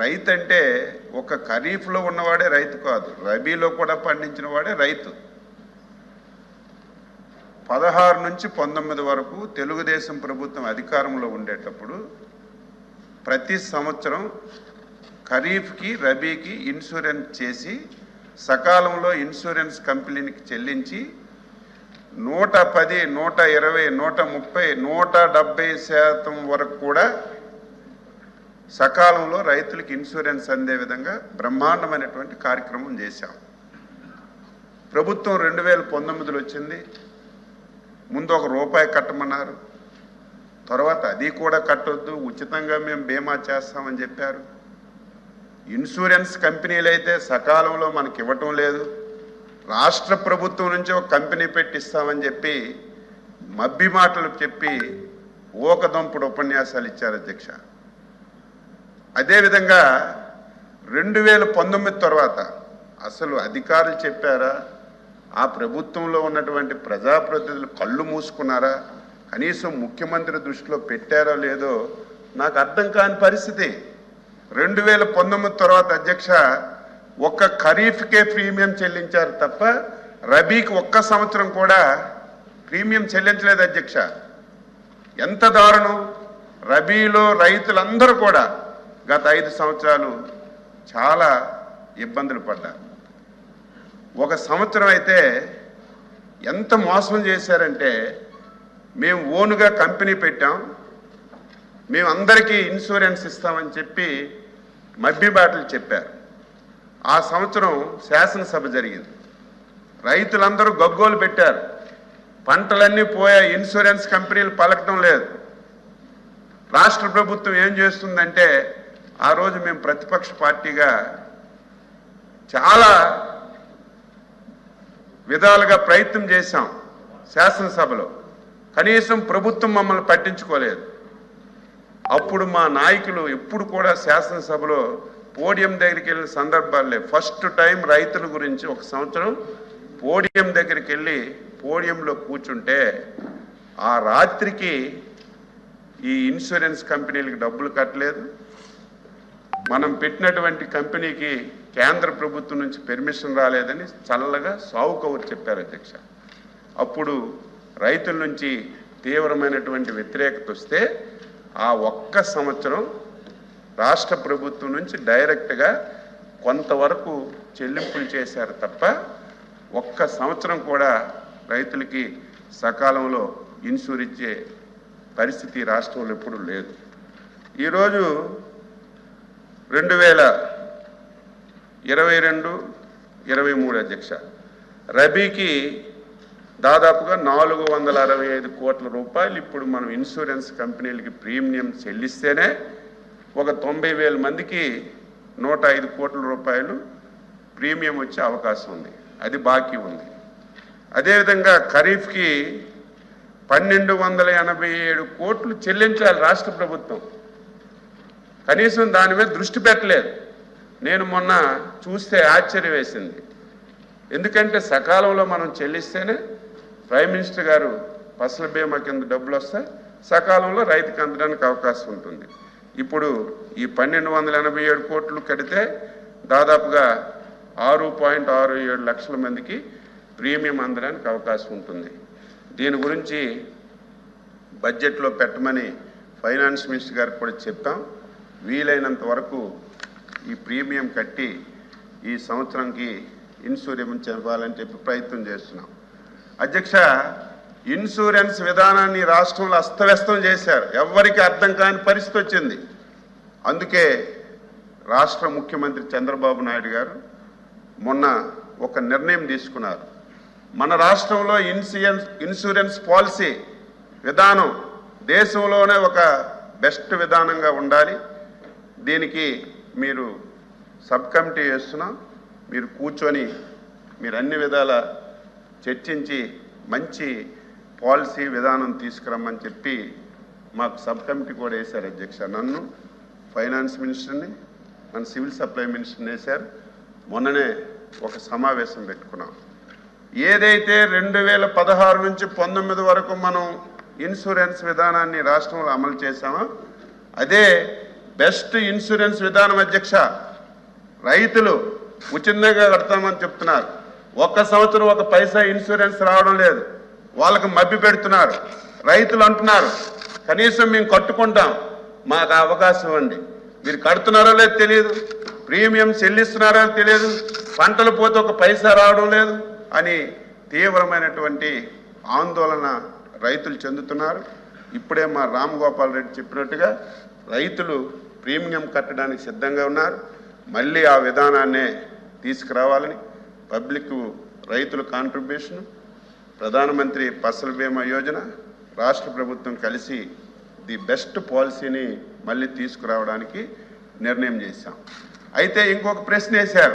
రైతు అంటే ఒక ఖరీఫ్లో ఉన్నవాడే రైతు కాదు, రబీలో కూడా పండించిన వాడే రైతు. 16 నుంచి 19 వరకు తెలుగుదేశం ప్రభుత్వం అధికారంలో ఉండేటప్పుడు ప్రతి సంవత్సరం ఖరీఫ్కి రబీకి ఇన్సూరెన్స్ చేసి సకాలంలో ఇన్సూరెన్స్ కంపెనీకి చెల్లించి 110, 120, 130, 170% వరకు కూడా సకాలంలో రైతులకు ఇన్సూరెన్స్ అందే విధంగా బ్రహ్మాండమైనటువంటి కార్యక్రమం చేశాం. ప్రభుత్వం 2019లో వచ్చింది. ముందు ₹1 కట్టమన్నారు, తర్వాత అది కూడా కట్టొద్దు, ఉచితంగా మేము బీమా చేస్తామని చెప్పారు. ఇన్సూరెన్స్ కంపెనీలు అయితే సకాలంలో మనకి ఇవ్వటం లేదు. రాష్ట్ర ప్రభుత్వం నుంచి ఒక కంపెనీ పెట్టిస్తామని చెప్పి మబ్బి మాటలు చెప్పి ఊకదంపుడు ఉపన్యాసాలు ఇచ్చారు అధ్యక్ష. అదేవిధంగా 2019 తర్వాత అసలు అధికారులు చెప్పారా, ఆ ప్రభుత్వంలో ఉన్నటువంటి ప్రజాప్రతినిధులు కళ్ళు మూసుకున్నారా, కనీసం ముఖ్యమంత్రి దృష్టిలో పెట్టారో లేదో నాకు అర్థం కాని పరిస్థితి. 2019 తర్వాత అధ్యక్ష ఒక్క ఖరీఫ్కే ప్రీమియం చెల్లించారు తప్ప రబీకి ఒక్క సంవత్సరం కూడా ప్రీమియం చెల్లించలేదు అధ్యక్ష. ఎంత దారుణం! రబీలో రైతులందరూ కూడా గత 5 సంవత్సరాలు చాలా ఇబ్బందులు పడ్డారు. ఒక సంవత్సరం అయితే ఎంత మోసం చేశారంటే, మేము ఓనుగా కంపెనీ పెట్టాం, మేము అందరికీ ఇన్సూరెన్స్ ఇస్తామని చెప్పి మబ్బి బాటలు చెప్పారు. ఆ సంవత్సరం శాసనసభ జరిగింది. రైతులందరూ గగ్గోలు పెట్టారు, పంటలన్నీ పోయా, ఇన్సూరెన్స్ కంపెనీలు పలకటం లేదు. రాష్ట్ర ప్రభుత్వం ఏం చేస్తుందంటే, ఆ రోజు మేము ప్రతిపక్ష పార్టీగా చాలా విధాలుగా ప్రయత్నం చేశాం శాసనసభలో, కనీసం ప్రభుత్వం మమ్మల్ని పట్టించుకోలేదు. అప్పుడు మా నాయకులు ఎప్పుడు కూడా శాసనసభలో పోడియం దగ్గరికి వెళ్ళిన సందర్భాలే. ఫస్ట్ టైం రైతుల గురించి ఒక సంవత్సరం పోడియం దగ్గరికి వెళ్ళి పోడియంలో కూర్చుంటే ఆ రాత్రికి ఈ ఇన్సూరెన్స్ కంపెనీలకు డబ్బులు కట్టలేదు. మనం పెట్టినటువంటి కంపెనీకి కేంద్ర ప్రభుత్వం నుంచి పెర్మిషన్ రాలేదని చల్లగా సావు కౌరు చెప్పారు అధ్యక్ష. అప్పుడు రైతుల నుంచి తీవ్రమైనటువంటి వ్యతిరేకత వస్తే ఆ ఒక్క సంవత్సరం రాష్ట్ర ప్రభుత్వం నుంచి డైరెక్ట్గా కొంతవరకు చెల్లింపులు చేశారు తప్ప ఒక్క సంవత్సరం కూడా రైతులకి సకాలంలో ఇన్సూర్ ఇచ్చే పరిస్థితి రాష్ట్రంలో ఎప్పుడూ లేదు. ఈరోజు 2022-23 అధ్యక్ష రబీకి దాదాపుగా 465 కోట్ల రూపాయలు ఇప్పుడు మనం ఇన్సూరెన్స్ కంపెనీలకి ప్రీమియం చెల్లిస్తేనే ఒక 90,000 మందికి 105 కోట్ల రూపాయలు ప్రీమియం వచ్చే అవకాశం ఉంది, అది బాకీ ఉంది. అదేవిధంగా ఖరీఫ్కి 1,287 కోట్లు చెల్లించాలి రాష్ట్ర ప్రభుత్వం, కనీసం దాని మీద దృష్టి పెట్టలేదు. నేను మొన్న చూస్తే ఆశ్చర్యం వేసింది. ఎందుకంటే సకాలంలో మనం చెల్లిస్తేనే ప్రైమ్ మినిస్టర్ గారు ఫసల్ బీమా కింద డబ్బులు వస్తాయి, సకాలంలో రైతుకి అందడానికి అవకాశం ఉంటుంది. ఇప్పుడు ఈ 1,287 కోట్లు కడితే దాదాపుగా 6.67 లక్షల మందికి ప్రీమియం అందడానికి అవకాశం ఉంటుంది. దీని గురించి బడ్జెట్లో పెట్టమని ఫైనాన్స్ మినిస్టర్ గారికి కూడా చెప్పాం. వీలైనంత వరకు ఈ ప్రీమియం కట్టి ఈ సంవత్సరంకి ఇన్సూరెన్స్ ఇవ్వాలని చెప్పి ప్రయత్నం చేస్తున్నాం. అధ్యక్ష, ఇన్సూరెన్స్ విధానాన్ని రాష్ట్రంలో అస్తవ్యస్తం చేశారు, ఎవ్వరికి అర్థం కాని పరిస్థితి వచ్చింది. అందుకే రాష్ట్ర ముఖ్యమంత్రి చంద్రబాబు నాయుడు గారు మొన్న ఒక నిర్ణయం తీసుకున్నారు. మన రాష్ట్రంలో ఇన్సూరెన్స్ పాలసీ విధానం దేశంలోనే ఒక బెస్ట్ విధానంగా ఉండాలి. దీనికి మీరు సబ్ కమిటీ చేస్తున్నాం, మీరు కూర్చొని మీరు అన్ని విధాల చర్చించి మంచి పాలసీ విధానం తీసుకురమ్మని చెప్పి మాకు సబ్ కమిటీ కూడా వేశారు అధ్యక్ష. నన్ను, ఫైనాన్స్ మినిస్టర్ని, మన సివిల్ సప్లై మినిస్టర్ని వేశారు. మొన్ననే ఒక సమావేశం పెట్టుకున్నాం. ఏదైతే 2016 నుంచి 19 వరకు మనం ఇన్సూరెన్స్ విధానాన్ని రాష్ట్రంలో అమలు చేశామో అదే బెస్ట్ ఇన్సూరెన్స్ విధానం అధ్యక్ష. రైతులు ఉచితంగా కడతామని చెప్తున్నారు. 1 సంవత్సరం 1 పైసా ఇన్సూరెన్స్ రావడం లేదు. వాళ్ళకి మభ్య పెడుతున్నారు. రైతులు అంటున్నారు కనీసం మేము కట్టుకుంటాం, మాకు అవకాశం ఇవ్వండి. మీరు కడుతున్నారో లేదో తెలియదు, ప్రీమియం చెల్లిస్తున్నారో తెలియదు, పంటలు పోతే 1 పైసా రావడం లేదు అని తీవ్రమైనటువంటి ఆందోళన రైతులు చెందుతున్నారు. ఇప్పుడే మా రామ్ గోపాల్ రెడ్డి చెప్పినట్టుగా రైతులు ప్రీమియం కట్టడానికి సిద్ధంగా ఉన్నారు. మళ్ళీ ఆ విధానాన్నే తీసుకురావాలని పబ్లిక్ రైతుల కాంట్రిబ్యూషన్, ప్రధానమంత్రి ఫసల్ బీమా యోజన, రాష్ట్ర ప్రభుత్వం కలిసి ది బెస్ట్ పాలసీని మళ్ళీ తీసుకురావడానికి నిర్ణయం చేశాం. అయితే ఇంకొక ప్రశ్న వేశారు.